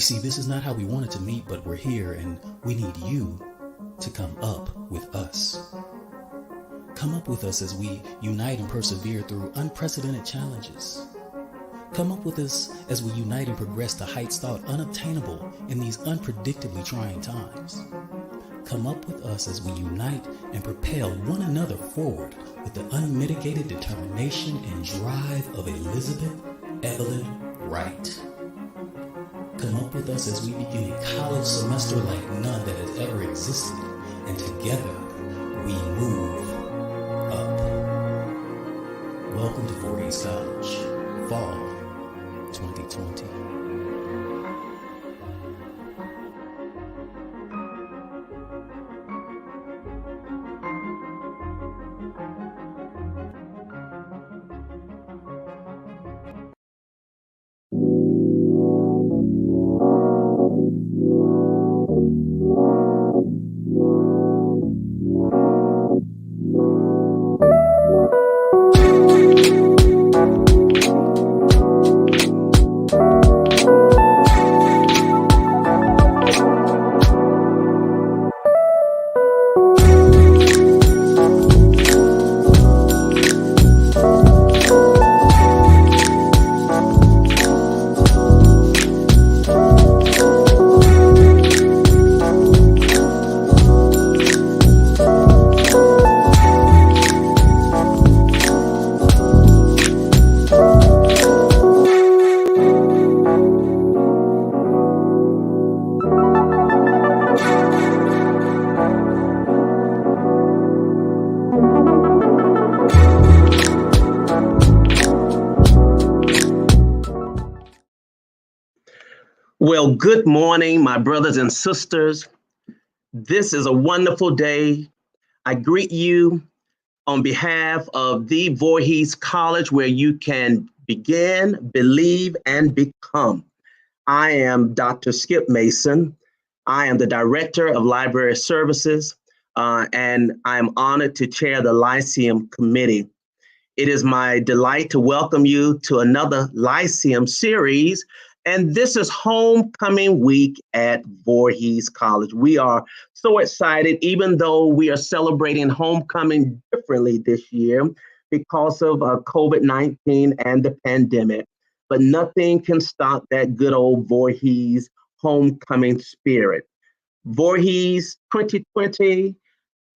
see, this is not how we wanted to meet, but we're here and we need you to come up with us. Come up with us as we unite and persevere through unprecedented challenges. Come up with us as we unite and progress to heights thought unobtainable in these unpredictably trying times. Come up with us as we unite and propel one another forward with the unmitigated determination and drive of Elizabeth Evelyn Wright. Come up with us as we begin a college semester like none that has ever existed, and together we move up. Welcome to Voorhees College, Fall 2020. Well, good morning, my brothers and sisters. This is a wonderful day. I greet you on behalf of the Voorhees College, where you can begin, believe, and become. I am Dr. Skip Mason. I am the Director of Library Services, and I'm honored to chair the Lyceum Committee. It is my delight to welcome you to another Lyceum Series. And this is homecoming week at Voorhees College. We are so excited, even though we are celebrating homecoming differently this year because of COVID-19 and the pandemic. But nothing can stop that good old Voorhees homecoming spirit. Voorhees 2020,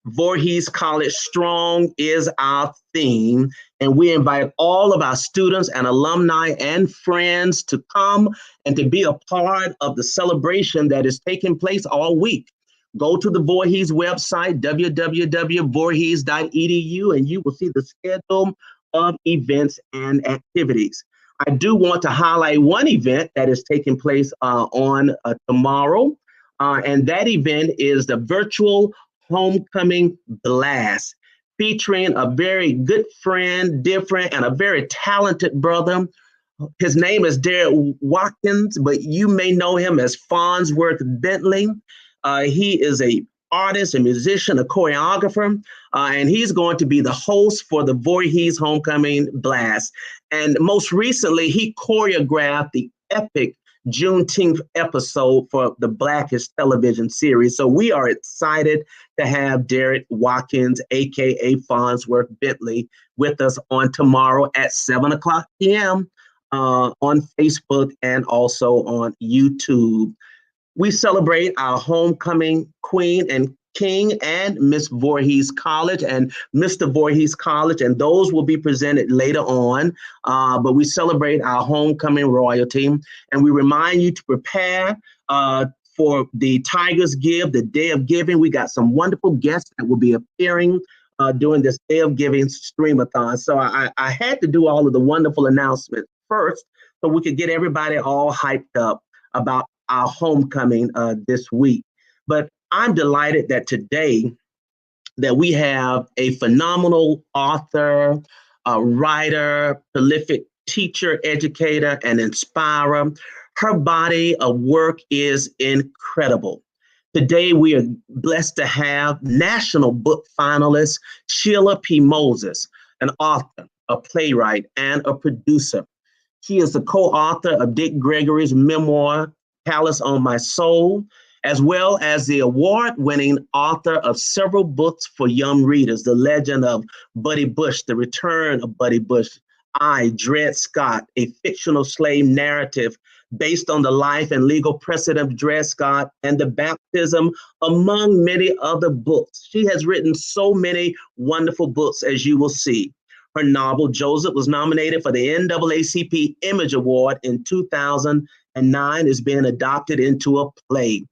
Voorhees College Strong is our theme, and we invite all of our students and alumni and friends to come and to be a part of the celebration that is taking place all week. Go to the Voorhees website, www.voorhees.edu, and you will see the schedule of events and activities. I do want to highlight one event that is taking place on tomorrow, and that event is the virtual Homecoming Blast, featuring a very good friend, different, and a very talented brother. His name is Dred Watkins, but you may know him as Farnsworth Bentley. He is an artist, a musician, a choreographer, and he's going to be the host for the Voorhees Homecoming Blast. And most recently, he choreographed the epic Juneteenth episode for the Blackish television series. So we are excited to have Dred Watkins, aka Farnsworth Bentley, with us on tomorrow at 7:00 p.m. On Facebook and also on YouTube. We celebrate our homecoming queen and king and Miss Voorhees College and Mr. Voorhees College, and those will be presented later on. But we celebrate our homecoming royalty, and we remind you to prepare for the Tigers Give, the Day of Giving. We got some wonderful guests that will be appearing during this Day of Giving streamathon. So I had to do all of the wonderful announcements first so we could get everybody all hyped up about our homecoming this week. But I'm delighted that today that we have a phenomenal author, a writer, prolific teacher, educator, and inspirer. Her body of work is incredible. Today, we are blessed to have National Book Finalist Shelia P. Moses, an author, a playwright, and a producer. She is the co-author of Dick Gregory's memoir, Callus on My Soul, as well as the award-winning author of several books for young readers, The Legend of Buddy Bush, The Return of Buddy Bush, Dred Scott, a fictional slave narrative based on the life and legal precedent of Dred Scott and the baptism, among many other books. She has written so many wonderful books, as you will see. Her novel, Joseph, was nominated for the NAACP Image Award in 2009, is being adopted into a play.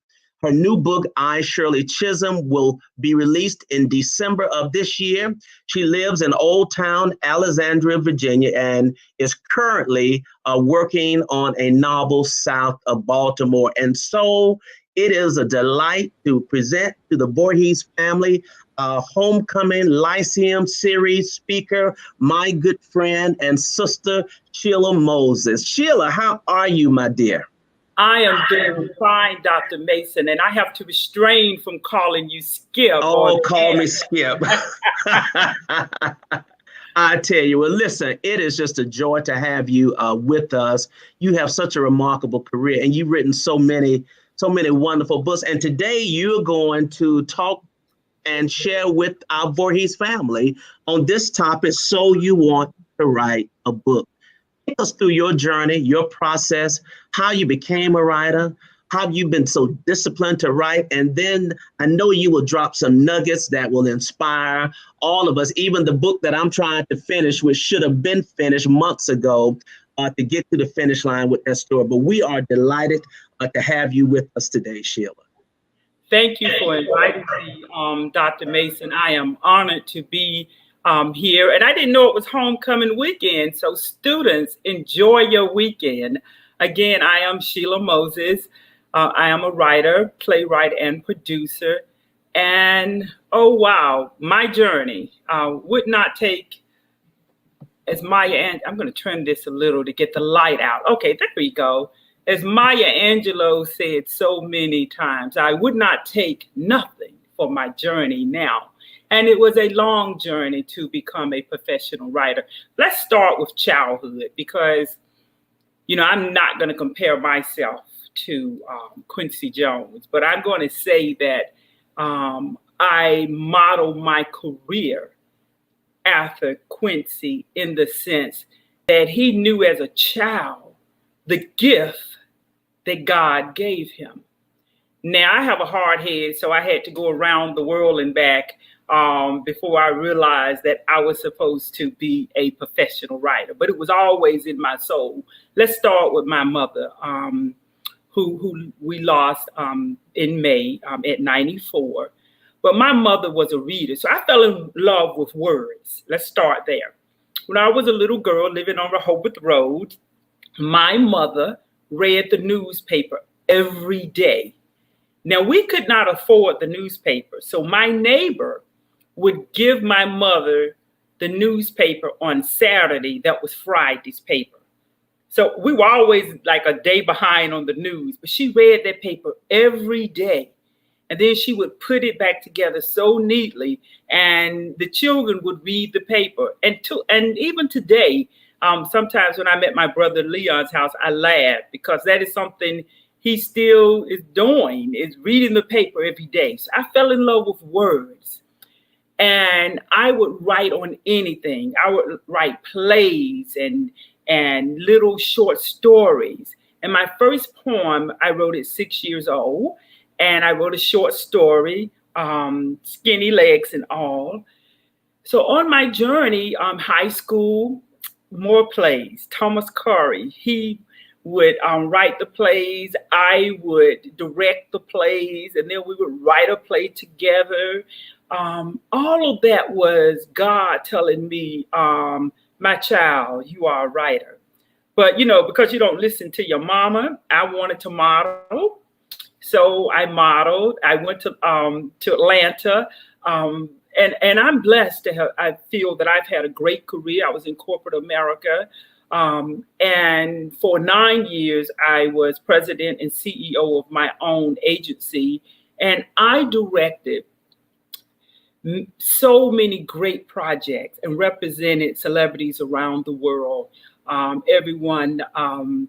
Her new book, Shirley Chisholm, will be released in December of this year. She lives in Old Town, Alexandria, Virginia, and is currently working on a novel south of Baltimore. And so it is a delight to present to the Voorhees family homecoming Lyceum Series speaker, my good friend and sister, Shelia Moses. Shelia, how are you, my dear? I am doing fine, Dr. Mason, and I have to refrain from calling you Skip. Oh, call me Skip. I tell you, well, listen, it is just a joy to have you with us. You have such a remarkable career, and you've written so many wonderful books. And today you're going to talk and share with our Voorhees family on this topic, So You Want to Write a Book. Take us through your journey, your process, how you became a writer, how you've been so disciplined to write. And then I know you will drop some nuggets that will inspire all of us, even the book that I'm trying to finish, which should have been finished months ago, to get to the finish line with that story. But we are delighted to have you with us today, Shelia. Thank you for inviting me, Dr. Mason. I am honored to be here. And I didn't know it was homecoming weekend. So students, enjoy your weekend. Again, I am Shelia Moses. I am a writer, playwright, and producer. And oh, wow, my journey would not take, as Maya, I'm going to turn this a little to get the light out. Okay, there we go. As Maya Angelou said so many times, I would not take nothing for my journey now. And it was a long journey to become a professional writer. Let's start with childhood because, you know, I'm not going to compare myself to Quincy Jones, but I'm going to say that I modeled my career after Quincy in the sense that he knew as a child the gift that God gave him. Now, I have a hard head, so I had to go around the world and back before I realized that I was supposed to be a professional writer, but it was always in my soul. Let's start with my mother, who we lost in May at 94. But my mother was a reader, so I fell in love with words. Let's start there. When I was a little girl living on Rehoboth Road, my mother read the newspaper every day. Now, we could not afford the newspaper, so my neighbor would give my mother the newspaper on Saturday. That was Friday's paper. So we were always like a day behind on the news, but she read that paper every day. And then she would put it back together so neatly, and the children would read the paper. And even today, sometimes when I'm at my brother Leon's house, I laugh because that is something he still is doing, is reading the paper every day. So I fell in love with words. And I would write on anything. I would write plays and little short stories. And my first poem, I wrote at 6 years old. And I wrote a short story, Skinny Legs and All. So on my journey, high school, more plays. Thomas Curry, he would write the plays. I would direct the plays, and then we would write a play together. All of that was God telling me, my child, you are a writer. But, you know, because you don't listen to your mama, I wanted to model. So I modeled. I went to Atlanta, and I'm blessed to have. I feel that I've had a great career. I was in corporate America, and for 9 years I was president and CEO of my own agency, and I directed so many great projects and represented celebrities around the world. everyone,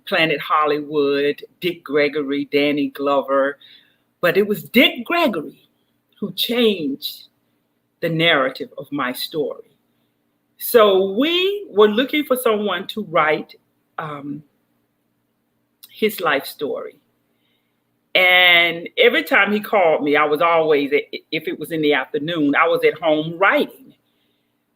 Planet Hollywood, Dick Gregory, Danny Glover. But it was Dick Gregory who changed the narrative of my story. So we were looking for someone to write his life story. And every time he called me, I was always, if it was in the afternoon, I was at home writing.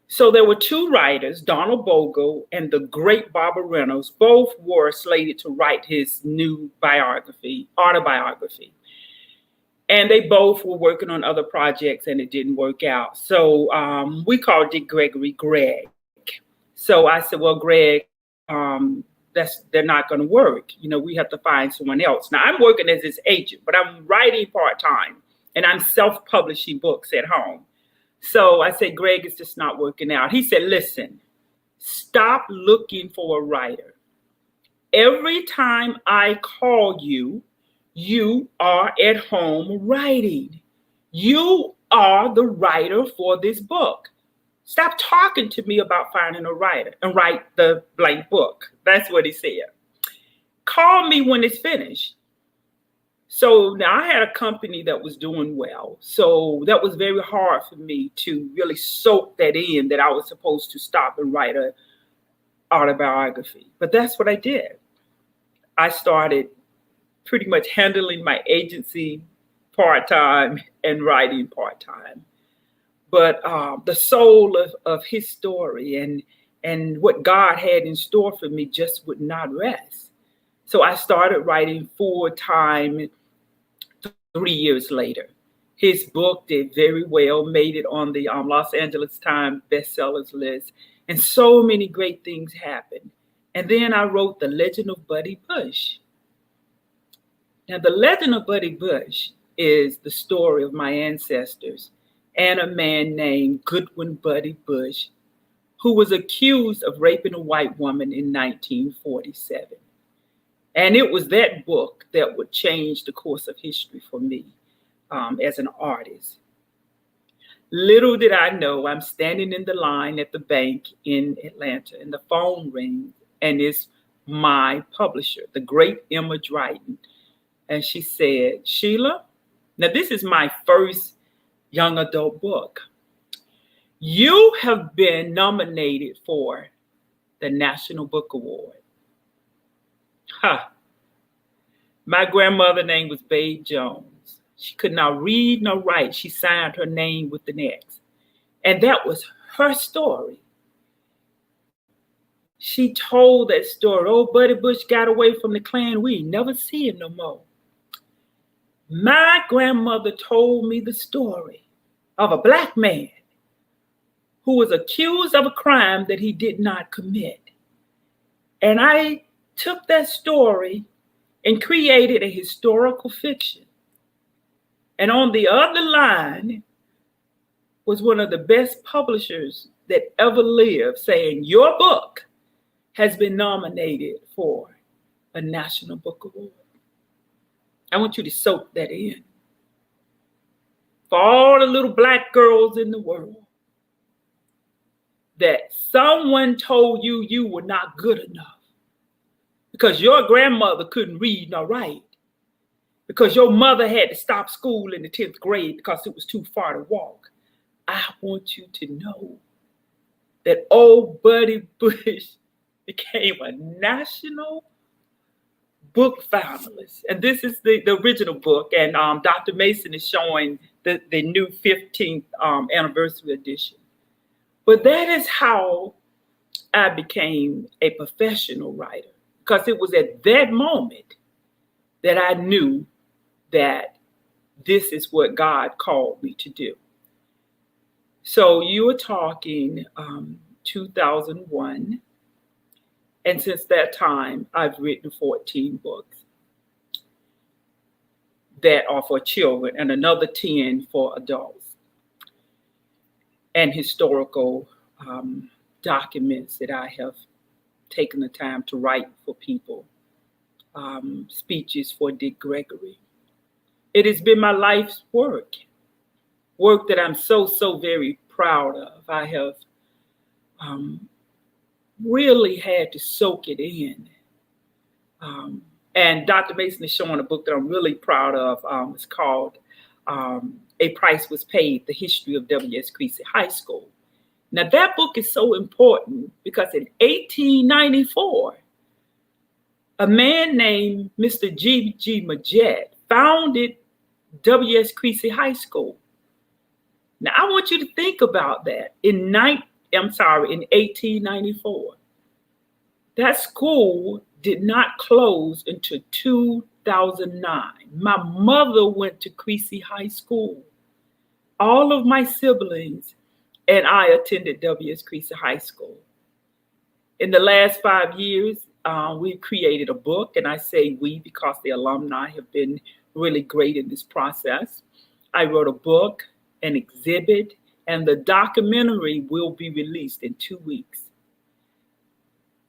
So there were two writers, Donald Bogle and the great Barbara Reynolds. Both were slated to write his new autobiography. And they both were working on other projects and it didn't work out. So we called Dick Gregory Greg. So I said, well, Greg, they're not going to work. We have to find someone else. Now I'm working as his agent, but I'm writing part-time and I'm self-publishing books at home. So I said, Greg, it's just not working out. He said, listen, stop looking for a writer. Every time I call you, you are at home writing. You are the writer for this book. Stop talking to me about finding a writer and write the blank book. That's what he said. Call me when it's finished. So now I had a company that was doing well. So that was very hard for me to really soak that in, that I was supposed to stop and write an autobiography. But that's what I did. I started pretty much handling my agency part-time and writing part-time. But the soul of his story and what God had in store for me just would not rest. So I started writing full-time 3 years later. His book did very well, made it on the Los Angeles Times bestsellers list, and so many great things happened. And then I wrote The Legend of Buddy Bush. Now, The Legend of Buddy Bush is the story of my ancestors and a man named Goodwin Buddy Bush, who was accused of raping a white woman in 1947. And it was that book that would change the course of history for me as an artist. Little did I know, I'm standing in the line at the bank in Atlanta, and the phone rings, and it's my publisher, the great Image Writing. And she said, Shelia, now this is my first young adult book. You have been nominated for the National Book Award. My grandmother's name was Babe Jones. She could not read nor write. She signed her name with an X. And that was her story. She told that story. Oh, Buddy Bush got away from the Klan. We never see him no more. My grandmother told me the story of a Black man who was accused of a crime that he did not commit. And I took that story and created a historical fiction. And on the other line was one of the best publishers that ever lived saying, your book has been nominated for a National Book Award. I want you to soak that in. For all the little Black girls in the world, that someone told you you were not good enough because your grandmother couldn't read nor write, because your mother had to stop school in the 10th grade because it was too far to walk. I want you to know that old Buddy Bush became a National Book Finalist. And this is the original book. And Dr. Mason is showing the new 15th anniversary edition. But that is how I became a professional writer, because it was at that moment that I knew that this is what God called me to do. So you were talking 2001. And since that time, I've written 14 books that are for children and another 10 for adults, and historical documents that I have taken the time to write for people, speeches for Dick Gregory. It has been my life's work that I'm so very proud of. I have really had to soak it in. And Dr. Mason is showing a book that I'm really proud of. It's called A Price Was Paid, The History of W.S. Creasy High School. Now, that book is so important because in 1894, a man named Mr. G.G. Majette founded W.S. Creasy High School. Now, I want you to think about that. In 1894, that school did not close until 2009. My mother went to Creasy High School. All of my siblings and I attended W.S. Creasy High School. In the last 5 years, we created a book, and I say we because the alumni have been really great in this process. I wrote a book, an exhibit, and the documentary will be released in 2 weeks.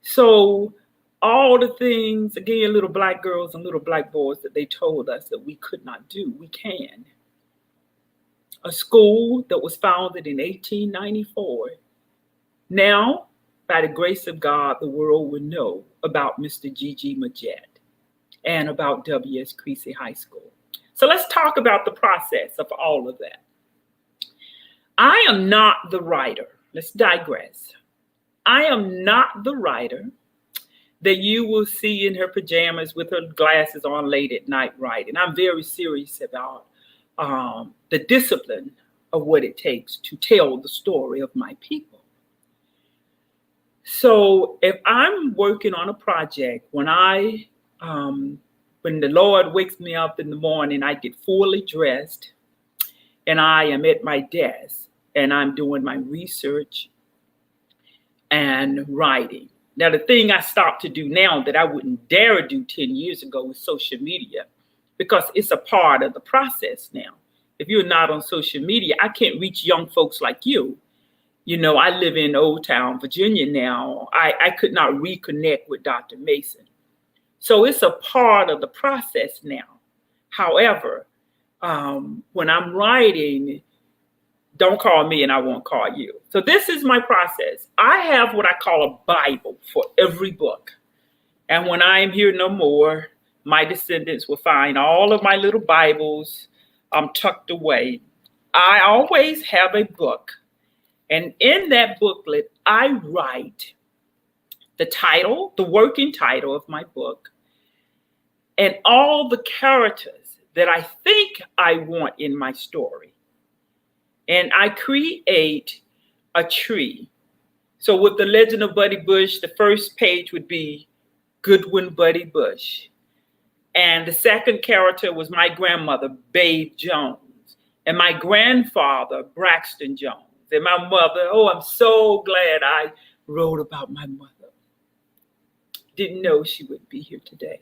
So all the things, again, little Black girls and little Black boys that they told us that we could not do, we can. A school that was founded in 1894. Now, by the grace of God, the world will know about Mr. G.G. Majette and about W.S. Creasy High School. So let's talk about the process of all of that. I am not the writer. Let's digress. I am not the writer that you will see in her pajamas with her glasses on late at night writing. I'm very serious about the discipline of what it takes to tell the story of my people. So if I'm working on a project, when the Lord wakes me up in the morning, I get fully dressed and I am at my desk and I'm doing my research and writing. Now, the thing I stopped to do now that I wouldn't dare do 10 years ago is social media, because it's a part of the process now. If you're not on social media, I can't reach young folks like you. You know, I live in Old Town, Virginia now. I could not reconnect with Dr. Mason. So it's a part of the process now. However, when I'm writing, don't call me and I won't call you. So this is my process. I have what I call a Bible for every book. And when I am here no more, my descendants will find all of my little Bibles tucked away. I always have a book. And in that booklet, I write the title, the working title of my book, and all the characters that I think I want in my story. And I create a tree. So with the legend of Buddy Bush, the first page would be Goodwin Buddy Bush. And the second character was my grandmother, Babe Jones, and my grandfather, Braxton Jones. And my mother, oh, I'm so glad I wrote about my mother. Didn't know she would be here today.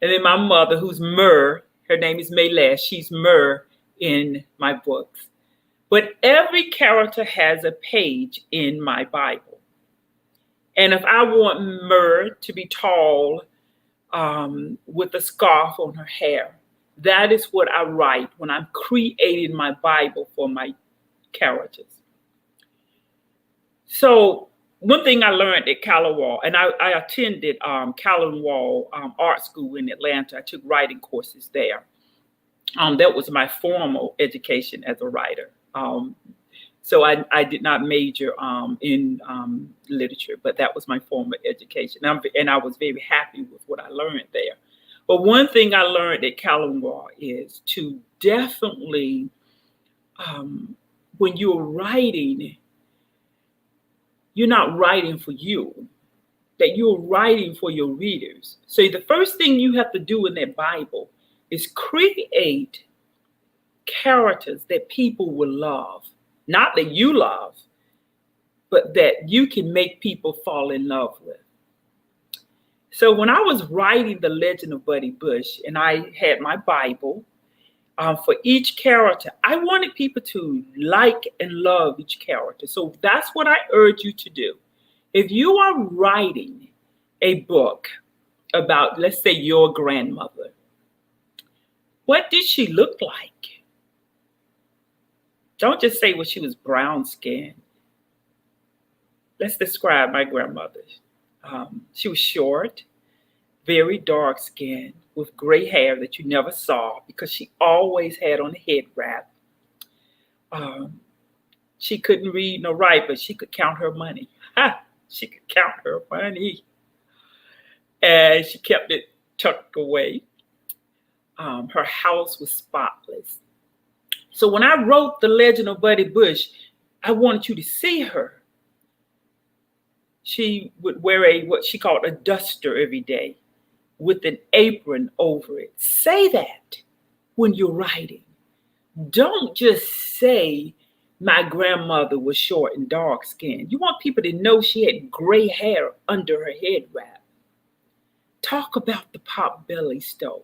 And then my mother, who's Myrrh, her name is Maylash, she's Myrrh in my books. But every character has a page in my Bible. And if I want Myrrh to be tall with a scarf on her hair, that is what I write when I'm creating my Bible for my characters. So one thing I learned at Callus, and I attended Callus Art School in Atlanta. I took writing courses there. That was my formal education as a writer. So I did not major in literature, but that was my formal education. And I was very happy with what I learned there. But one thing I learned at Callus is to definitely, when you're writing, you're not writing for you, that you're writing for your readers. So the first thing you have to do in that Bible is create characters that people will love. Not that you love, but that you can make people fall in love with. So when I was writing The Legend of Buddy Bush, and I had my Bible, for each character, I wanted people to like and love each character. So that's what I urge you to do. If you are writing a book about, let's say, your grandmother, what did she look like? Don't just say, well, she was brown skinned. let's describe my grandmother. She was short, very dark skinned, with gray hair that you never saw because she always had on a head wrap. She couldn't read nor write, but she could count her money. She could count her money. And she kept it tucked away. Her house was spotless. So when I wrote The Legend of Buddy Bush, I wanted you to see her. She would wear what she called a duster every day with an apron over it. Say that when you're writing. Don't just say my grandmother was short and dark skinned. You want people to know she had gray hair under her head wrap. Talk about the potbelly stove.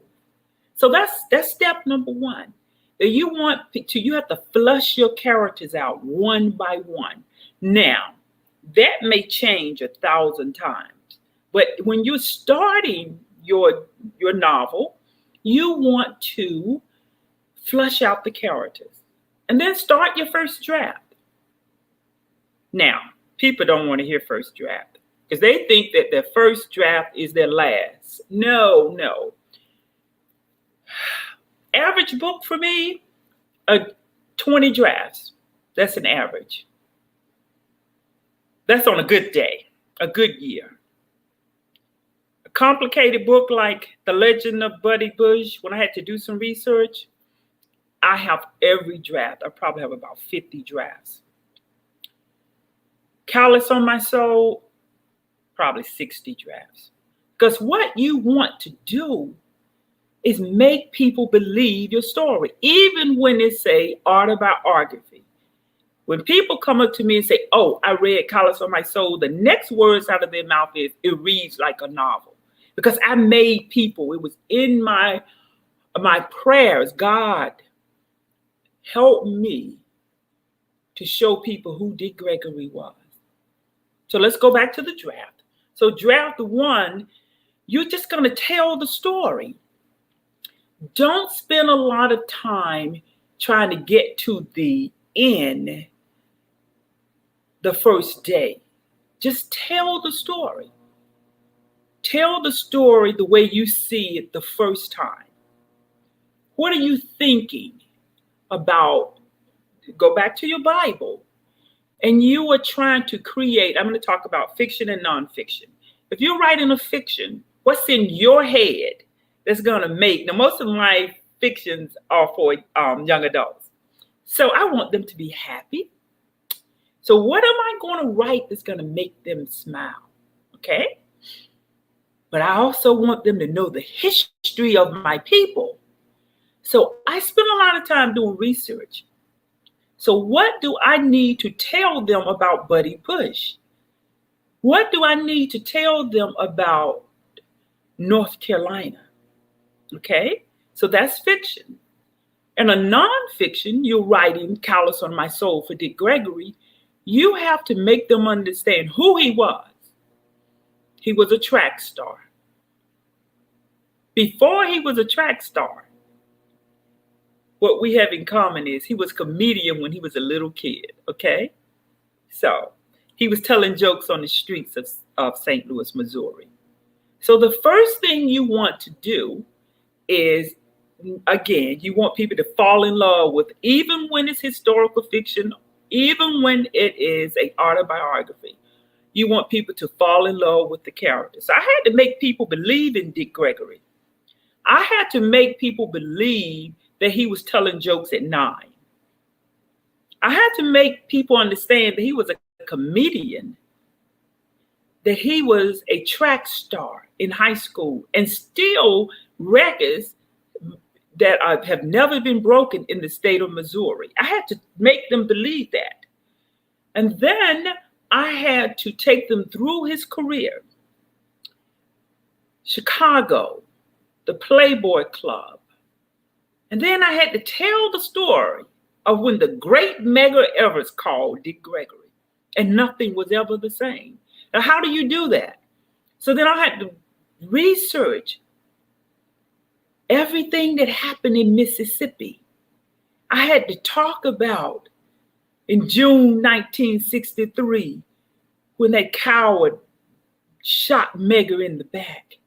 So that's step number one. You have to flush your characters out one by one. Now, that may change 1,000 times, but when you're starting your novel, you want to flush out the characters and then start your first draft. Now, people don't want to hear first draft because they think that their first draft is their last. No. Average book for me, 20 drafts. That's an average. That's on a good day, a good year. A complicated book like The Legend of Buddy Bush, when I had to do some research, I have every draft. I probably have about 50 drafts. Callus on My Soul, probably 60 drafts. Because what you want to do is make people believe your story, even when it's a autobiography. When people come up to me and say, oh, I read Callus on My Soul, the next words out of their mouth is, it reads like a novel. Because I made people, it was in my prayers, God, help me to show people who Dick Gregory was. So let's go back to the draft. So draft one, you're just going to tell the story. Don't spend a lot of time trying to get to the end the first day. Just tell the story. Tell the story the way you see it the first time. What are you thinking about? Go back to your Bible. And you are trying to create, I'm going to talk about fiction and nonfiction. If you're writing a fiction, what's in your head that's going to make, now most of my fictions are for young adults. So I want them to be happy. So what am I going to write that's going to make them smile? Okay. But I also want them to know the history of my people. So I spend a lot of time doing research. So what do I need to tell them about Buddy Bush? What do I need to tell them about North Carolina? Okay, so that's fiction. And a nonfiction, you're writing Callus on My Soul for Dick Gregory. You have to make them understand who he was. He was a track star. Before he was a track star, what we have in common is he was a comedian when he was a little kid, okay? So he was telling jokes on the streets of St. Louis, Missouri. So the first thing you want to do is, again, you want people to fall in love with, even when it's historical fiction, even when it is an autobiography, you want people to fall in love with the characters. So I had to make people believe in Dick Gregory. I had to make people believe that he was telling jokes at 9. I had to make people understand that he was a comedian, that he was a track star in high school, and still records that have never been broken in the state of Missouri. I had to make them believe that. And then I had to take them through his career. Chicago, the Playboy Club. And then I had to tell the story of when the great Medgar Evers called Dick Gregory, and nothing was ever the same. Now, how do you do that? So then I had to research everything that happened in Mississippi. I had to talk about in June 1963, when that coward shot Megger in the back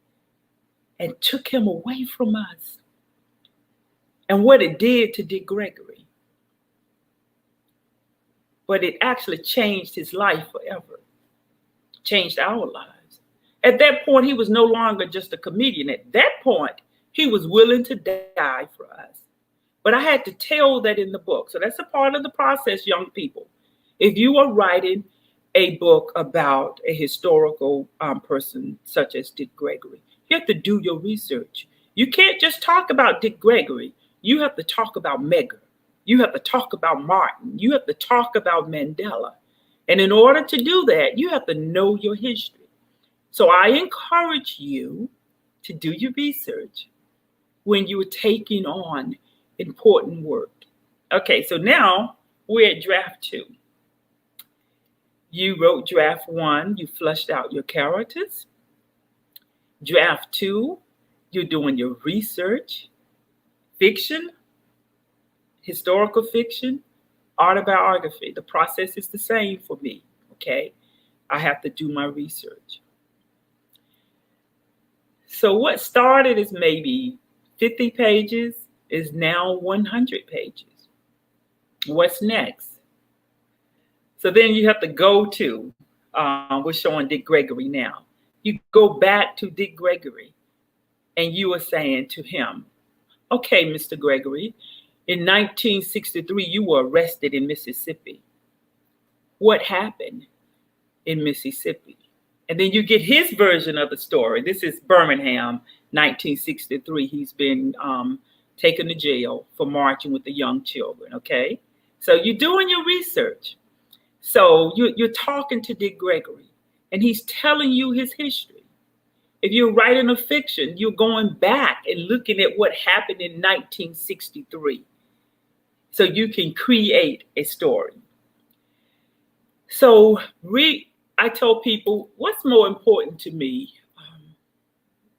and took him away from us, and what it did to Dick Gregory. But it actually changed his life forever, changed our lives. At that point, he was no longer just a comedian. At that point, he was willing to die for us. But I had to tell that in the book. So that's a part of the process, young people. If you are writing a book about a historical person such as Dick Gregory, you have to do your research. You can't just talk about Dick Gregory. You have to talk about Megger. You have to talk about Martin. You have to talk about Mandela. And in order to do that, you have to know your history. So I encourage you to do your research when you are taking on important work. Okay, so now we're at draft 2. You wrote draft 1, you flushed out your characters. Draft 2, you're doing your research, fiction, historical fiction, autobiography. The process is the same for me, okay? I have to do my research. So what started as maybe 50 pages is now 100 pages. What's next? So then you have to go to, we're showing Dick Gregory now. You go back to Dick Gregory and you are saying to him, okay, Mr. Gregory, in 1963, you were arrested in Mississippi. What happened in Mississippi? And then you get his version of the story. This is Birmingham, 1963. He's been taken to jail for marching with the young children, okay? So you're doing your research. So you're talking to Dick Gregory, and he's telling you his history. If you're writing a fiction, you're going back and looking at what happened in 1963. So you can create a story. So I tell people, what's more important to me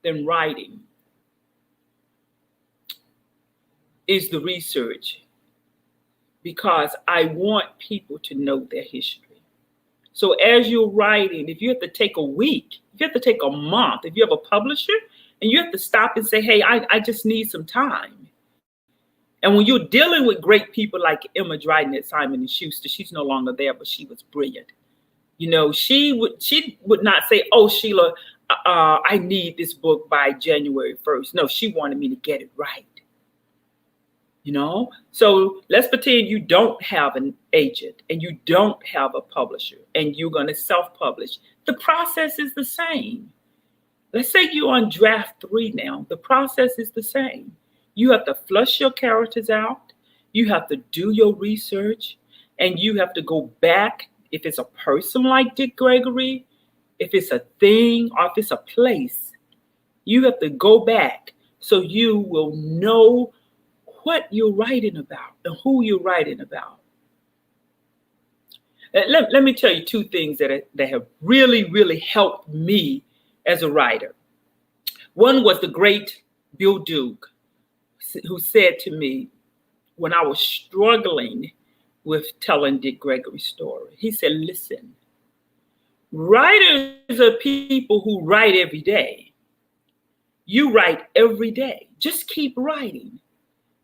than writing is the research, because I want people to know their history. So as you're writing, if you have to take a week, if you have to take a month, if you have a publisher and you have to stop and say, hey, I just need some time. And when you're dealing with great people like Emma Dryden at Simon & Schuster, she's no longer there, but she was brilliant. You know, she would not say, oh, Shelia, I need this book by January 1st. No, she wanted me to get it right. You know, so let's pretend you don't have an agent and you don't have a publisher and you're going to self-publish. The process is the same. Let's say you're on draft 3 now. The process is the same. You have to flush your characters out. You have to do your research, and you have to go back. If it's a person like Dick Gregory, if it's a thing, or if it's a place, you have to go back so you will know what you're writing about and who you're writing about. Let me tell you 2 things that have really, really helped me as a writer. One was the great Bill Duke, who said to me when I was struggling with telling Dick Gregory's story, he said, listen, writers are people who write every day. You write every day. Just keep writing.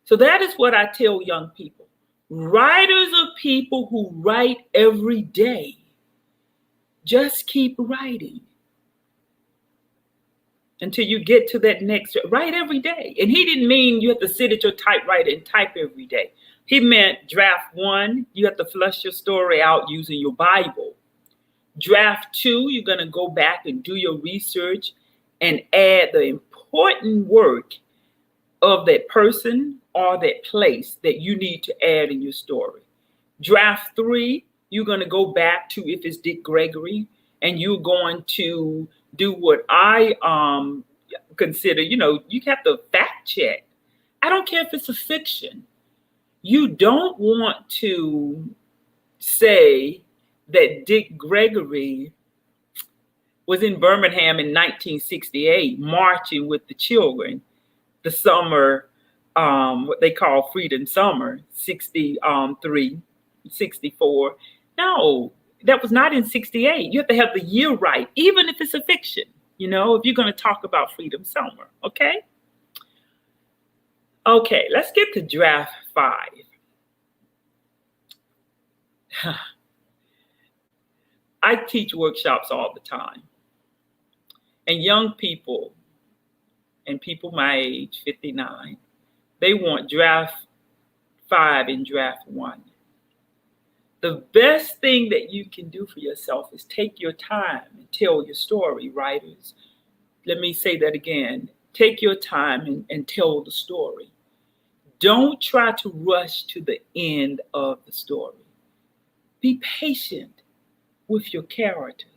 So that is what I tell young people. Writers are people who write every day. Just keep writing until you get to that next, write every day. And he didn't mean you have to sit at your typewriter and type every day. He meant draft 1, you have to flush your story out using your Bible. Draft 2, you're going to go back and do your research and add the important work of that person or that place that you need to add in your story. Draft 3, you're going to go back to, if it's Dick Gregory, and you're going to do what I consider, you have to fact check. I don't care if it's a fiction. You don't want to say that Dick Gregory was in Birmingham in 1968, marching with the children, the summer, what they call Freedom Summer, 63, 64. No, That was not in 68. You have to have the year right, even if it's a fiction, if you're going to talk about freedom somewhere, okay? Okay, let's get to draft 5. I teach workshops all the time. And young people, and people my age, 59, they want draft 5 and draft 1. The best thing that you can do for yourself is take your time and tell your story, writers. Let me say that again. Take your time and tell the story. Don't try to rush to the end of the story. Be patient with your characters.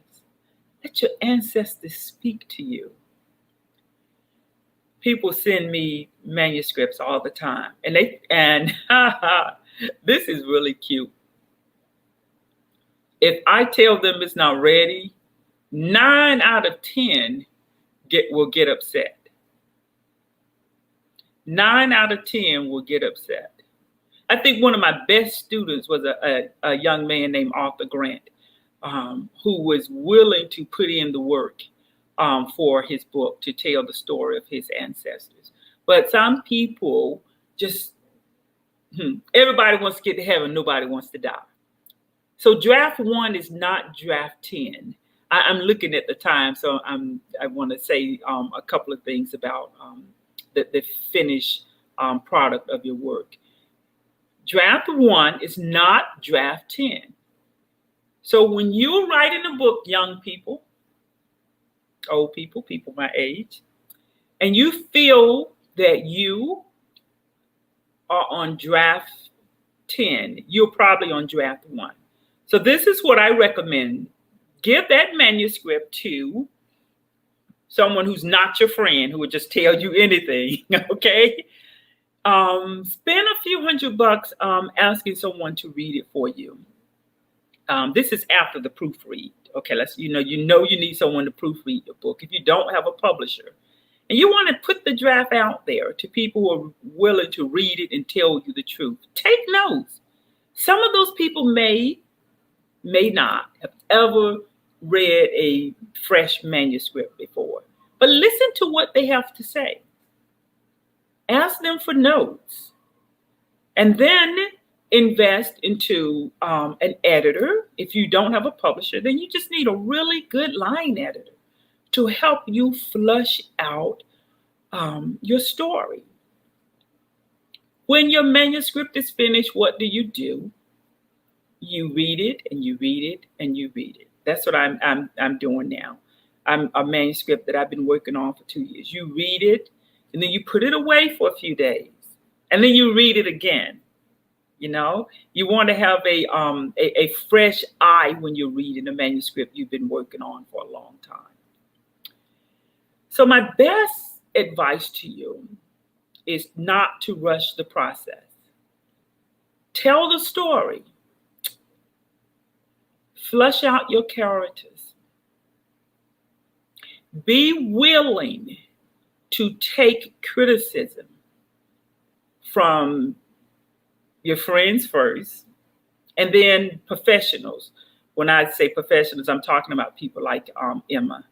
Let your ancestors speak to you. People send me manuscripts all the time, and this is really cute. If I tell them it's not ready, 9 out of 10 will get upset. 9 out of 10 will get upset. I think one of my best students was a young man named Arthur Grant, who was willing to put in the work for his book to tell the story of his ancestors. But some people just, everybody wants to get to heaven, nobody wants to die. So draft 1 is not draft 10. I'm looking at the time, so I want to say a couple of things about the finished product of your work. Draft 1 is not draft 10. So when you're writing a book, young people, old people, people my age, and you feel that you are on draft 10, you're probably on draft 1. So this is what I recommend. Give that manuscript to someone who's not your friend, who would just tell you anything, okay? Spend a few $100 asking someone to read it for you. This is after the proofread. Okay, you need someone to proofread your book. If you don't have a publisher, and you want to put the draft out there to people who are willing to read it and tell you the truth, take notes. Some of those people may not have ever read a fresh manuscript before, but listen to what they have to say. Ask them for notes, and then invest into an editor. If you don't have a publisher, then you just need a really good line editor to help you flush out your story. When your manuscript is finished, what do? You read it and you read it and you read it. That's what I'm doing now. I'm a manuscript that I've been working on for 2 years. You read it and then you put it away for a few days and then you read it again. You want to have a fresh eye when you're reading a manuscript you've been working on for a long time. So my best advice to you is not to rush the process. Tell the story. Flush out your characters. Be willing to take criticism from your friends first, and then professionals. When I say professionals, I'm talking about people like Emma,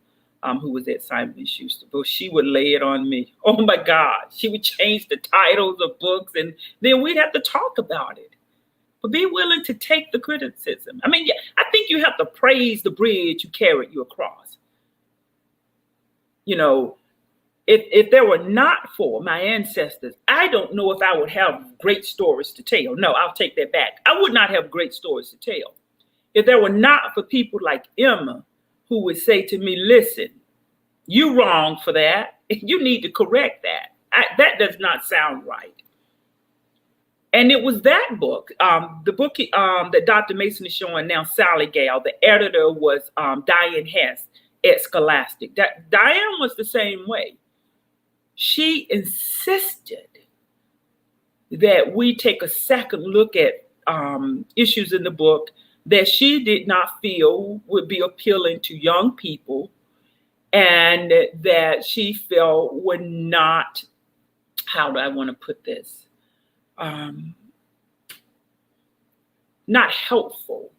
who was at Simon & Schuster. But she would lay it on me. Oh my God. She would change the titles of books, and then we'd have to talk about it. But be willing to take the criticism. I mean, I think you have to praise the bridge you carried you across. If there were not for my ancestors, I don't know if I would have great stories to tell. No, I'll take that back. I would not have great stories to tell. If there were not for people like Emma, who would say to me, listen, you're wrong for that. You need to correct that. That does not sound right. And it was that book, the book that Dr. Mason is showing now, Sally Gale. The editor was Diane Hess at Scholastic. Diane was the same way. She insisted that we take a second look at issues in the book that she did not feel would be appealing to young people, and that she felt were not, how do I want to put this? Not helpful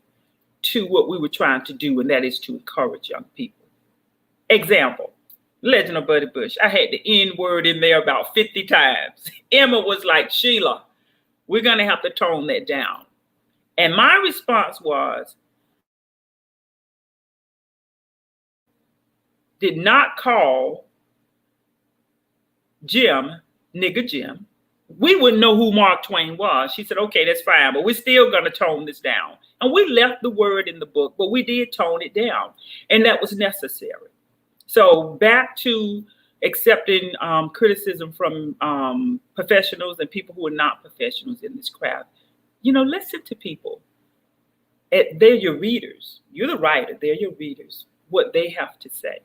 to what we were trying to do, and that is to encourage young people. Example, Legend of Buddy Bush. I had the N word in there about 50 times. Emma was like, Shelia, we're going to have to tone that down. And my response was, did not call Jim, nigga Jim. We wouldn't know who Mark Twain was. She said, okay, that's fine, but we're still going to tone this down. And we left the word in the book, but we did tone it down. And that was necessary. So back to accepting criticism from professionals and people who are not professionals in this craft. You know, listen to people. They're your readers. You're the writer. They're your readers. What they have to say.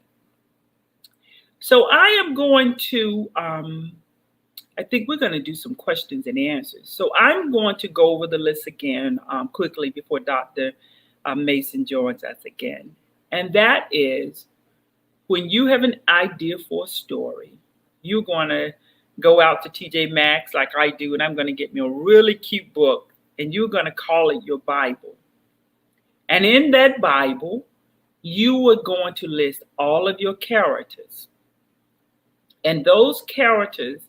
So I am going to, I think we're going to do some questions and answers. So I'm going to go over the list again quickly before Dr. Mason joins us again. And that is, when you have an idea for a story, you're going to go out to TJ Maxx like I do, and I'm going to get me a really cute book, and you're going to call it your Bible. And in that Bible, you are going to list all of your characters. And those characters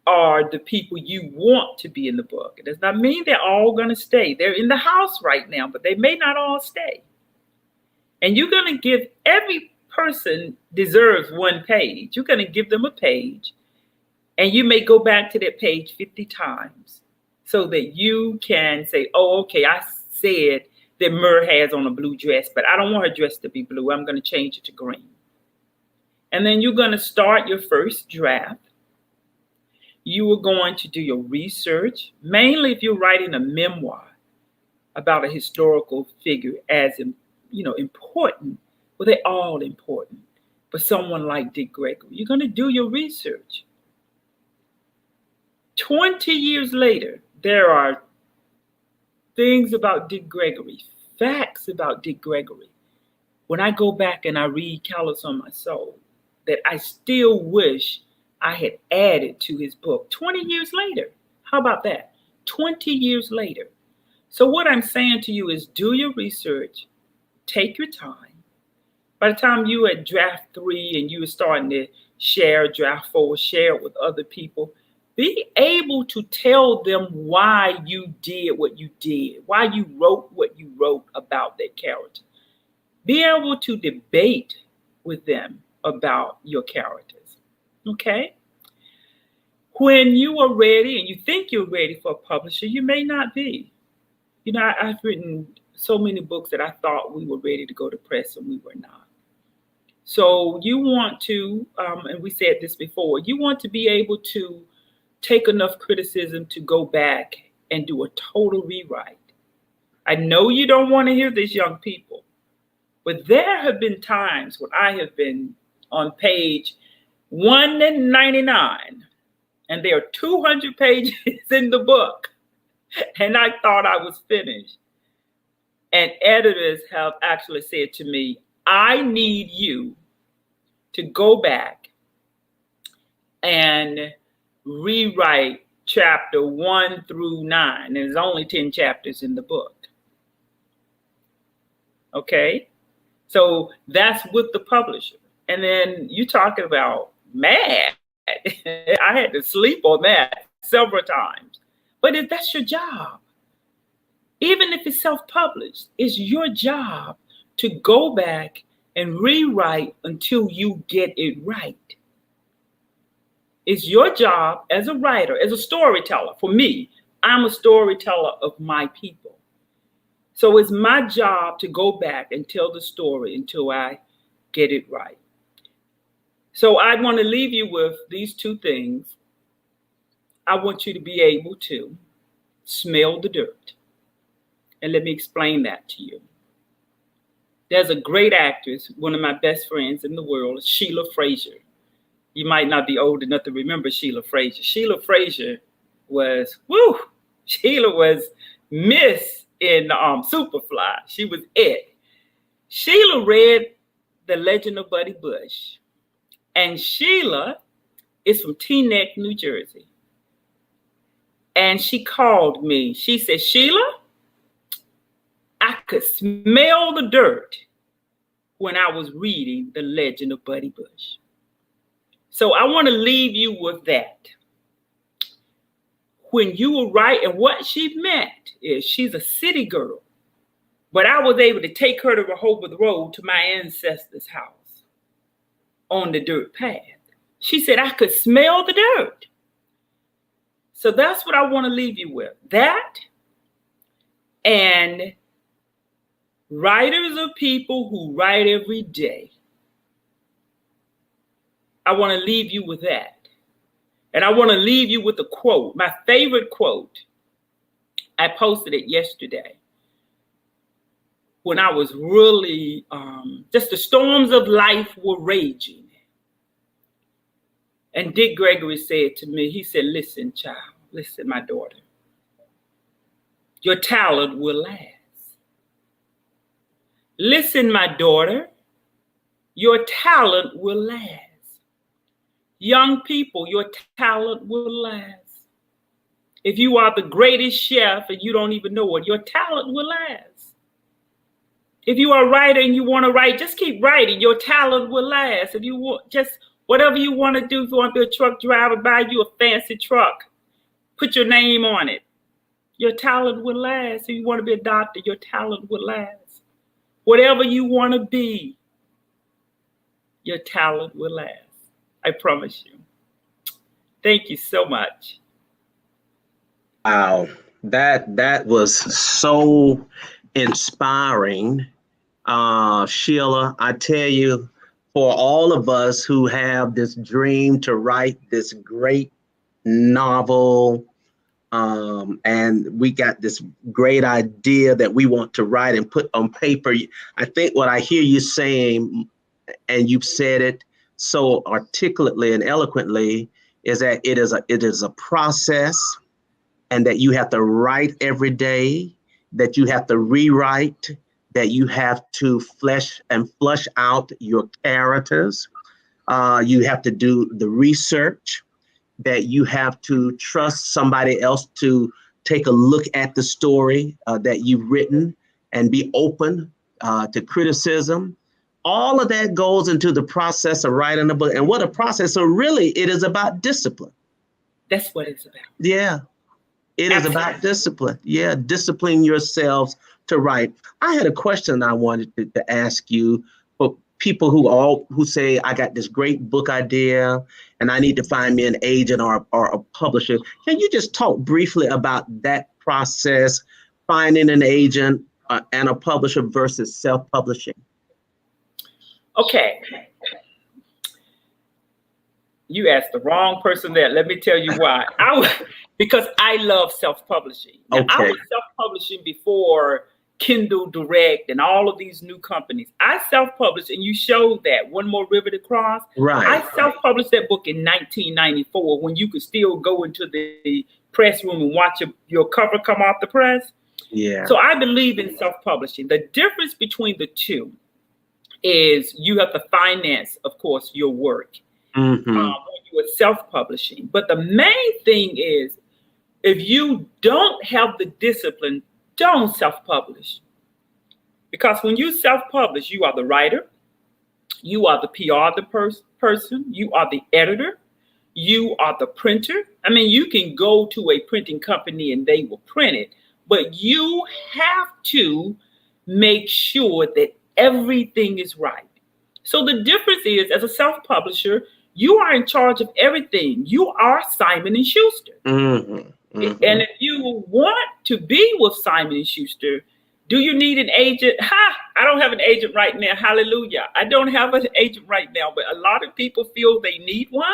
are the people you want to be in the book. It does not mean they're all going to stay. They're in the house right now, but they may not all stay. And you're going to give, every person deserves one page. You're going to give them a page, and you may go back to that page 50 times so that you can say, oh, okay, I said that Mur has on a blue dress, but I don't want her dress to be blue. I'm going to change it to green. And then you're going to start your first draft. You are going to do your research, mainly if you're writing a memoir about a historical figure as, important. Well, they're all important. But someone like Dick Gregory, you're going to do your research. 20 years later, there are things about Dick Gregory, facts about Dick Gregory. When I go back and I read Callus on My Soul, that I still wish I had added to his book 20 years later. How about that? 20 years later. So what I'm saying to you is do your research, take your time. By the time you at draft 3 and you were starting to share draft 4, share it with other people, be able to tell them why you did what you did, why you wrote what you wrote about that character. Be able to debate with them about your characters, okay? When you are ready and you think you're ready for a publisher, you may not be. You know, I've written so many books that I thought we were ready to go to press and we were not. So you want to, and we said this before, you want to be able to take enough criticism to go back and do a total rewrite. I know you don't want to hear this, young people, but there have been times when I have been on page 199, and there are 200 pages in the book, and I thought I was finished. And editors have actually said to me, I need you to go back and rewrite chapter 1 through 9. And there's only 10 chapters in the book. Okay? So that's with the publisher. And then you talking about mad. I had to sleep on that several times. But if that's your job, even if it's self-published, it's your job to go back and rewrite until you get it right. It's your job as a writer, as a storyteller. For me, I'm a storyteller of my people. So it's my job to go back and tell the story until I get it right. So I want to leave you with these two things. I want you to be able to smell the dirt. And let me explain that to you. There's a great actress, one of my best friends in the world, Shelia Frazier. You might not be old enough to remember Shelia Frazier. Shelia Frazier was, Shelia was Miss in Superfly. She was it. Shelia read The Legend of Buddy Bush. And Shelia is from Teaneck, New Jersey. And she called me. She said, Shelia, I could smell the dirt when I was reading The Legend of Buddy Bush. So I want to leave you with that. When you were writing, what she meant is she's a city girl, but I was able to take her to Rehoboth Road to my ancestors' house on the dirt path. She said I could smell the dirt. So that's what I want to leave you with. That and writers are people who write every day. I want to leave you with that. And I want to leave you with a quote, my favorite quote. I posted it yesterday when I was really, just the storms of life were raging. And Dick Gregory said to me, he said, listen, child, listen, my daughter, your talent will last. Listen, my daughter, your talent will last. Young people, your talent will last. If you are the greatest chef and you don't even know it, your talent will last. If you are a writer and you want to write, just keep writing. Your talent will last. If you want, just whatever you want to do, if you want to be a truck driver, buy you a fancy truck, put your name on it. Your talent will last. If you want to be a doctor, your talent will last. Whatever you want to be, your talent will last. I promise you. Thank you so much. Wow, that was so inspiring. Shelia, I tell you, for all of us who have this dream to write this great novel, and we got this great idea that we want to write and put on paper, I think what I hear you saying, and you've said it so articulately and eloquently, is that it is a process, and that you have to write every day, that you have to rewrite, that you have to flesh out your characters. You have to do the research, that you have to trust somebody else to take a look at the story that you've written and be open to criticism. All of that goes into the process of writing a book. And what a process. So really, it is about discipline. That's what it's about. Yeah, it is about discipline. Yeah, discipline yourselves to write. I had a question I wanted to ask you for people who say, I got this great book idea and I need to find me an agent or a publisher. Can you just talk briefly about that process, finding an agent and a publisher versus self-publishing? Okay. You asked the wrong person there. Let me tell you why. Because I love self-publishing. Now, Okay. I was self-publishing before Kindle Direct and all of these new companies. I self-published, and you showed that, One More River to Cross. Right. I self-published that book in 1994 when you could still go into the press room and watch your cover come off the press. Yeah. So I believe in self-publishing. The difference between the two is you have to finance, of course, your work when you are self-publishing. But the main thing is, if you don't have the discipline, don't self-publish. Because when you self-publish, you are the writer, you are the PR person, you are the editor, you are the printer. I mean, you can go to a printing company and they will print it, but you have to make sure that everything is right. So the difference is, as a self-publisher, you are in charge of everything. You are Simon and Schuster. And if you want to be with Simon and Schuster, do you need an agent? I don't have an agent right now. Hallelujah. I don't have an agent right now, but a lot of people feel they need one.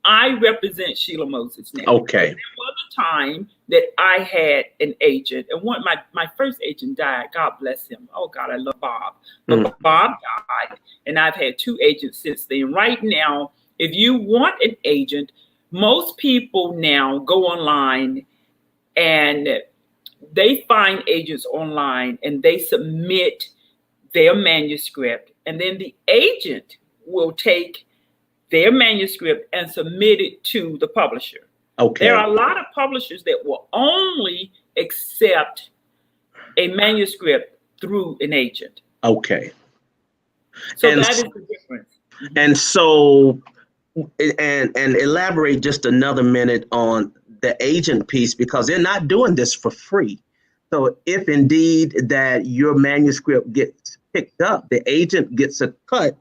I represent Shelia Moses now. Okay. There was a time that I had an agent, and my first agent died. God bless him. Oh God, I love Bob. But Bob died, and I've had two agents since then. Right now, if you want an agent, most people now go online and they find agents online and they submit their manuscript, and then the agent will take their manuscript and submit it to the publisher. Okay. There are a lot of publishers that will only accept a manuscript through an agent. Okay. So that is the difference. And so, and elaborate just another minute on the agent piece, because they're not doing this for free. So if indeed that your manuscript gets picked up, the agent gets a cut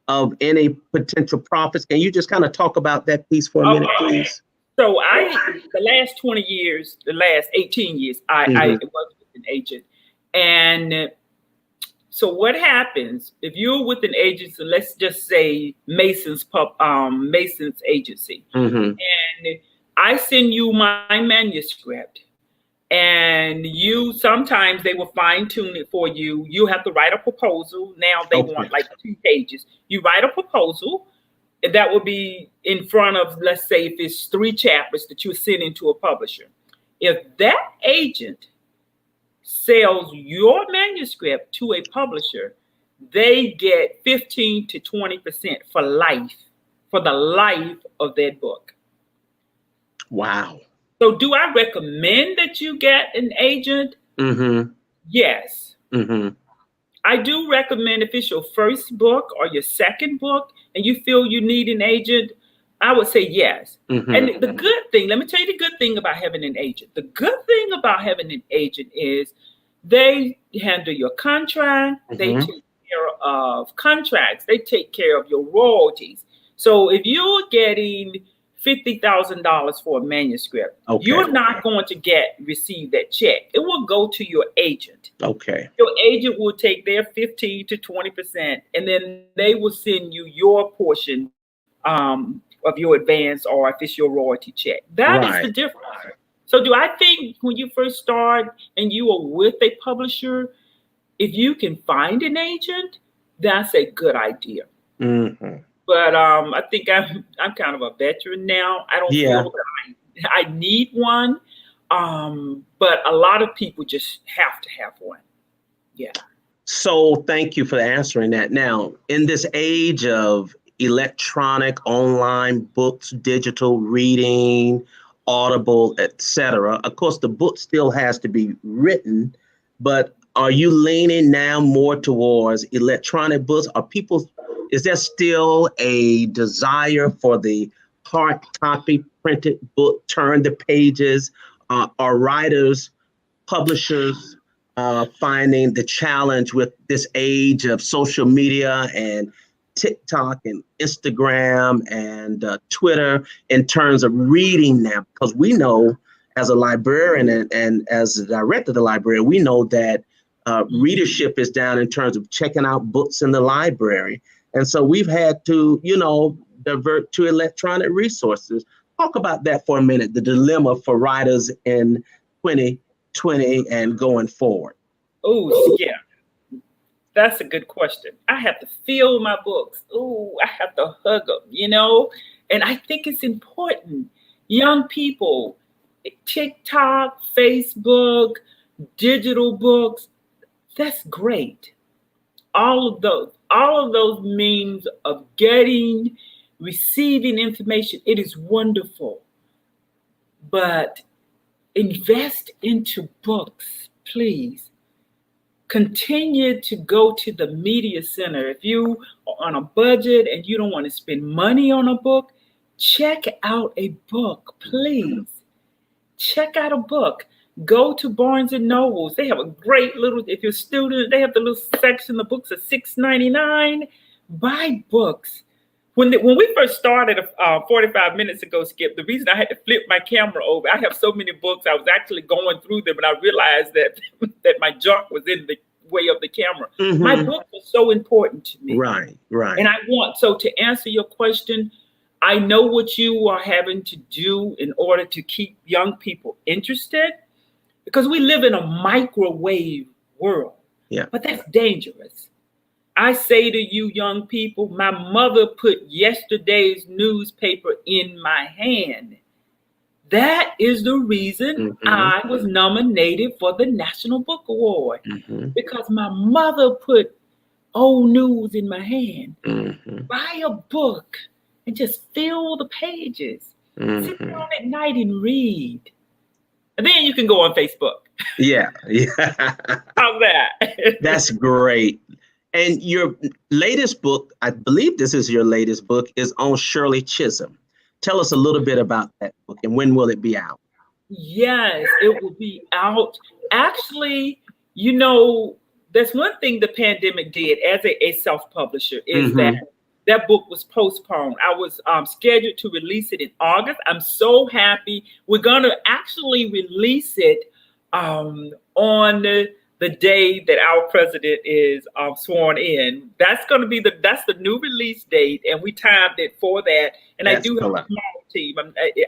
of any potential profits. Can you just kind of talk about that piece for a minute, please? So the last 20 years, the last 18 years, I was with an agent. And so what happens if you're with an agency, let's just say Mason's agency, and I send you my manuscript, and sometimes they will fine tune it for you. You have to write a proposal. Now they want like 2 pages. You write a proposal, and that will be in front of, let's say, if it's 3 chapters that you're sending to a publisher. If that agent sells your manuscript to a publisher, they get 15 to 20% for life, for the life of that book. Wow. So do I recommend that you get an agent? Yes. I do recommend, if it's your first book or your second book and you feel you need an agent, I would say yes. And the good thing, let me tell you the good thing about having an agent. The good thing about having an agent is they handle your contract, they take care of contracts, they take care of your royalties. So if you're getting $50,000 for a manuscript, you're not going to receive that check. It will go to your agent. Okay. Your agent will take their 15 to 20%, and then they will send you your portion of your advance, or if it's your royalty check. That is the difference. So do I think when you first start and you are with a publisher, if you can find an agent, that's a good idea. But I think I'm kind of a veteran now. I don't feel that I need one. But a lot of people just have to have one. Yeah. So thank you for answering that. Now, in this age of electronic, online books, digital reading, Audible, etc., of course, the book still has to be written, but are you leaning now more towards electronic books? Is there still a desire for the hard copy printed book, turn the pages? Are writers, publishers finding the challenge with this age of social media and TikTok and Instagram and Twitter in terms of reading now? Because we know, as a librarian and as the director of the library, we know that readership is down in terms of checking out books in the library. And so we've had to, divert to electronic resources. Talk about that for a minute, the dilemma for writers in 2020 and going forward. Oh, yeah. That's a good question. I have to feel my books. Oh, I have to hug them, And I think it's important. Young people, TikTok, Facebook, digital books, that's great. All of those means of receiving information, it is wonderful. But invest into books, please. Continue to go to the media center. If you are on a budget and you don't want to spend money on a book, check out a book, please. Check out a book. Go to Barnes and Nobles. They have a great if you're a student, they have the little section, the books are $6.99. Buy books. When we first started 45 minutes ago, Skip, the reason I had to flip my camera over, I have so many books, I was actually going through them and I realized that my junk was in the way of the camera. My books are so important to me. Right. And to answer your question, I know what you are having to do in order to keep young people interested, because we live in a microwave world. Yeah. But that's dangerous. I say to you young people, my mother put yesterday's newspaper in my hand. That is the reason I was nominated for the National Book Award, because my mother put old news in my hand. Buy a book and just fill the pages. Sit down at night and read. And then you can go on Facebook. Yeah. How's that. That's great. And your latest book, I believe this is your latest book, is on Shirley Chisholm. Tell us a little bit about that book and when will it be out? Yes, it will be out. Actually, you know, that's one thing the pandemic did as a self-publisher is that book was postponed. I was scheduled to release it in August. I'm so happy. We're going to actually release it on the day that our president is sworn in. That's going to be that's the new release date, and we timed it for that. And I do have a small team.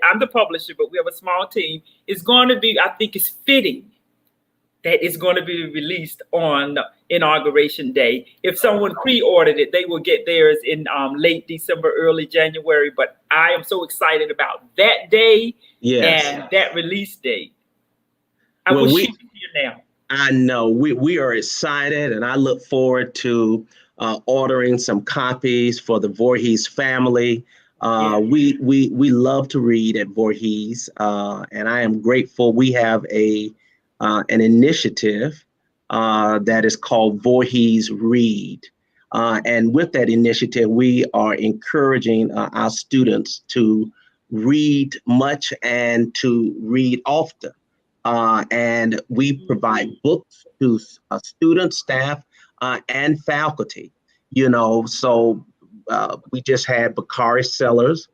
I'm the publisher, but we have a small team. It's going to be, I think it's fitting that it's going to be released on Inauguration Day. If someone pre-ordered it, they will get theirs in late December, early January. But I am so excited about that day and that release date. I will shoot it here now. I know we are excited, and I look forward to ordering some copies for the Voorhees family. We love to read at Voorhees, and I am grateful. We have an initiative that is called Voorhees Read, and with that initiative, we are encouraging our students to read much and to read often. And we provide books to students, staff, and faculty. You know, so we just had Bakari Sellers.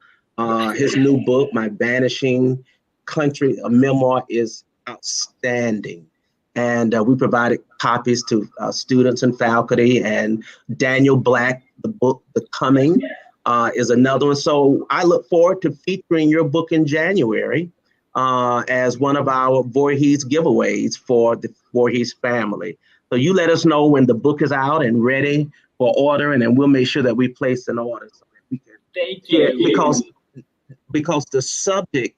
His new book, My Vanishing Country, a memoir, is outstanding. And we provided copies to students and faculty. And Daniel Black, the book, The Coming, is another one. So I look forward to featuring your book in January as one of our Voorhees giveaways for the Voorhees family. So you let us know when the book is out and ready for order, and then we'll make sure that we place an order so that we can. Thank you. Because the subject,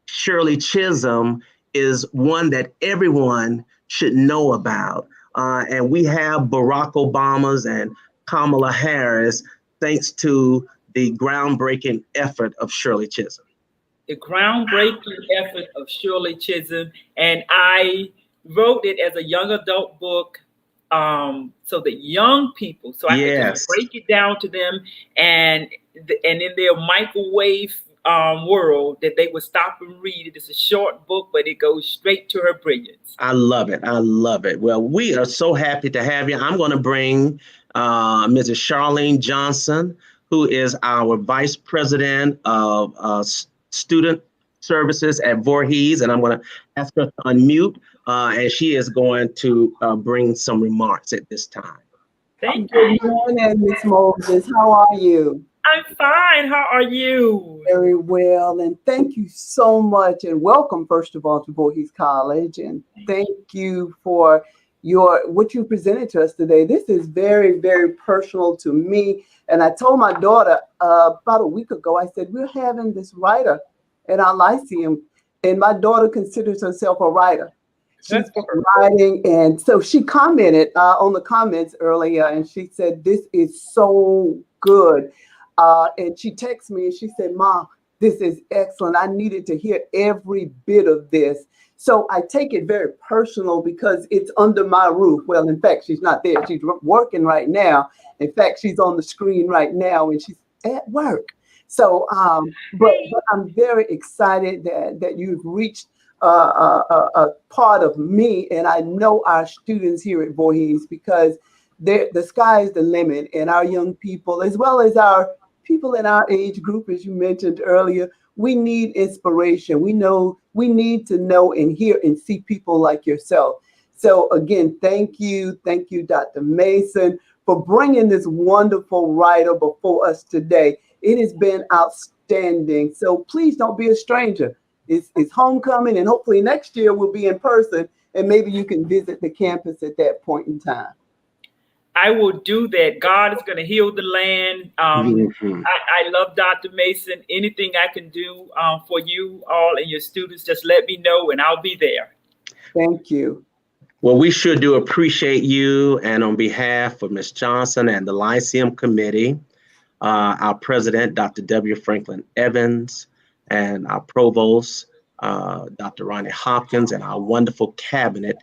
Shirley Chisholm, is one that everyone should know about. And we have Barack Obama's and Kamala Harris, thanks to the groundbreaking effort of Shirley Chisholm. The groundbreaking effort of Shirley Chisholm, and I wrote it as a young adult book, so that young people, so I can just break it down to them, and in their microwave world, that they would stop and read it. It's a short book, but it goes straight to her brilliance. I love it. I love it. Well, we are so happy to have you. I'm going to bring Mrs. Charlene Johnson, who is our Vice President of Student Services at Voorhees, and I'm going to ask her to unmute, and she is going to bring some remarks at this time. Thank you. Good morning, Ms. Moses. How are you? I'm fine. How are you? Very well, and thank you so much, and welcome, first of all, to Voorhees College, and thank you for what you presented to us today. This is very, very personal to me. And I told my daughter about a week ago, I said, we're having this writer at our Lyceum, and my daughter considers herself a writer. She's writing, and so she commented on the comments earlier, and she said, this is so good. And she texted me and she said, Mom, this is excellent. I needed to hear every bit of this. So I take it very personal because it's under my roof. Well, in fact, she's not there. She's working right now. In fact, she's on the screen right now and she's at work. So, but I'm very excited that you've reached a part of me, and I know our students here at Voorhees, because the sky is the limit, and our young people, as well as our people in our age group, as you mentioned earlier, we need inspiration. We need to know and hear and see people like yourself. So again, thank you, Dr. Mason, for bringing this wonderful writer before us today. It has been outstanding. So please don't be a stranger. It's homecoming, and hopefully next year we'll be in person, and maybe you can visit the campus at that point in time. I will do that. God is going to heal the land. I love Dr. Mason. Anything I can do for you all and your students, just let me know and I'll be there. Thank you. Well, we sure do appreciate you. And on behalf of Ms. Johnson and the Lyceum Committee, our president, Dr. W. Franklin Evans, and our provost, Dr. Ronnie Hopkins, and our wonderful cabinet,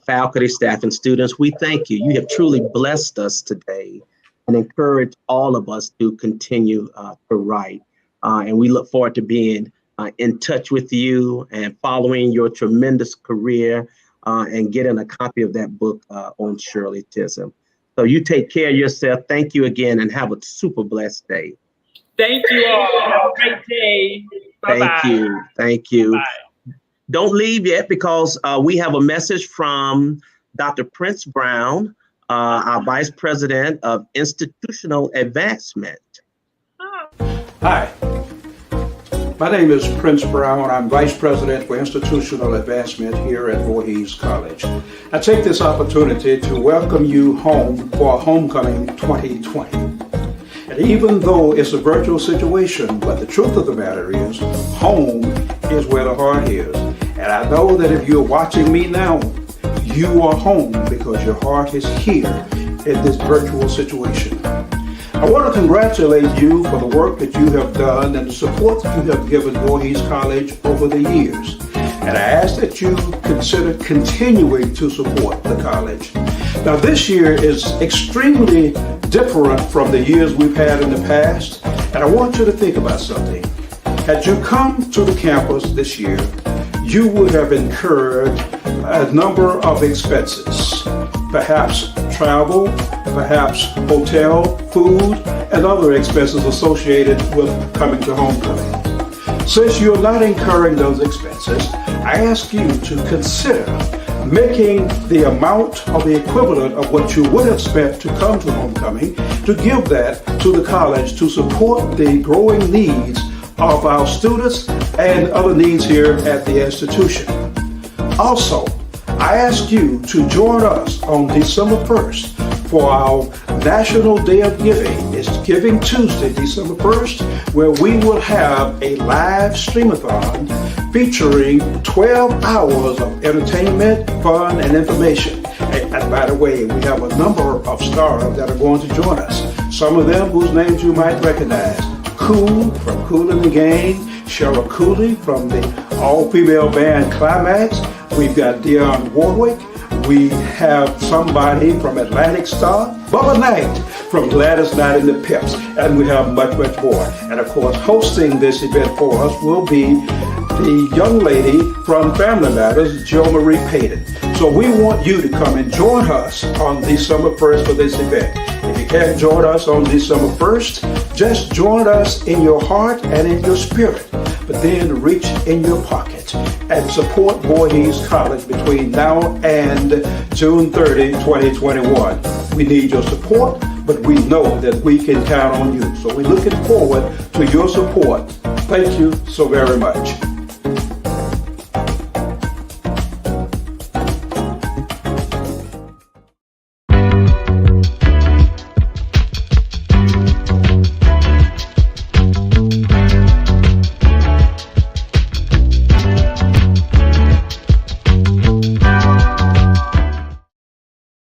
faculty, staff, and students, we thank you. You have truly blessed us today and encouraged all of us to continue to write. And we look forward to being in touch with you and following your tremendous career and getting a copy of that book on Shirley Chisholm. So you take care of yourself. Thank you again and have a super blessed day. Thank you all. Have a great day. Bye-bye. Thank you. Thank you. Bye. Don't leave yet because we have a message from Dr. Prince Brown, our Vice President of Institutional Advancement. Hi, my name is Prince Brown. I'm Vice President for Institutional Advancement here at Voorhees College. I take this opportunity to welcome you home for Homecoming 2020. And even though it's a virtual situation, but the truth of the matter is, home is where the heart is. And I know that if you're watching me now, you are home because your heart is here in this virtual situation. I want to congratulate you for the work that you have done and the support that you have given Voorhees College over the years. And I ask that you consider continuing to support the college. Now, this year is extremely different from the years we've had in the past, and I want you to think about something. Had you come to the campus this year, you would have incurred a number of expenses, perhaps travel, perhaps hotel, food, and other expenses associated with coming to homecoming. Since you're not incurring those expenses, I ask you to consider making the amount or the equivalent of what you would have spent to come to homecoming, to give that to the college to support the growing needs of our students and other needs here at the institution. Also, I ask you to join us on December 1st for our National Day of Giving. It's Giving Tuesday, December 1st, where we will have a live streamathon featuring 12 hours of entertainment, fun, and information. And by the way, we have a number of stars that are going to join us. Some of them whose names you might recognize. Cool from Kool and the Gang, Cheryl Cooley from the all-female band Climax. We've got Dionne Warwick. We have somebody from Atlantic Star, Bubba Knight from Gladys Knight and the Pips, and we have much, much more. And of course, hosting this event for us will be the young lady from Family Matters, Jo Marie Payton. So we want you to come and join us on December 1st for this event. If you can't join us on December 1st, just join us in your heart and in your spirit, but then reach in your pocket and support Voorhees College between now and June 30, 2021. We need your support, but we know that we can count on you. So we're looking forward to your support. Thank you so very much.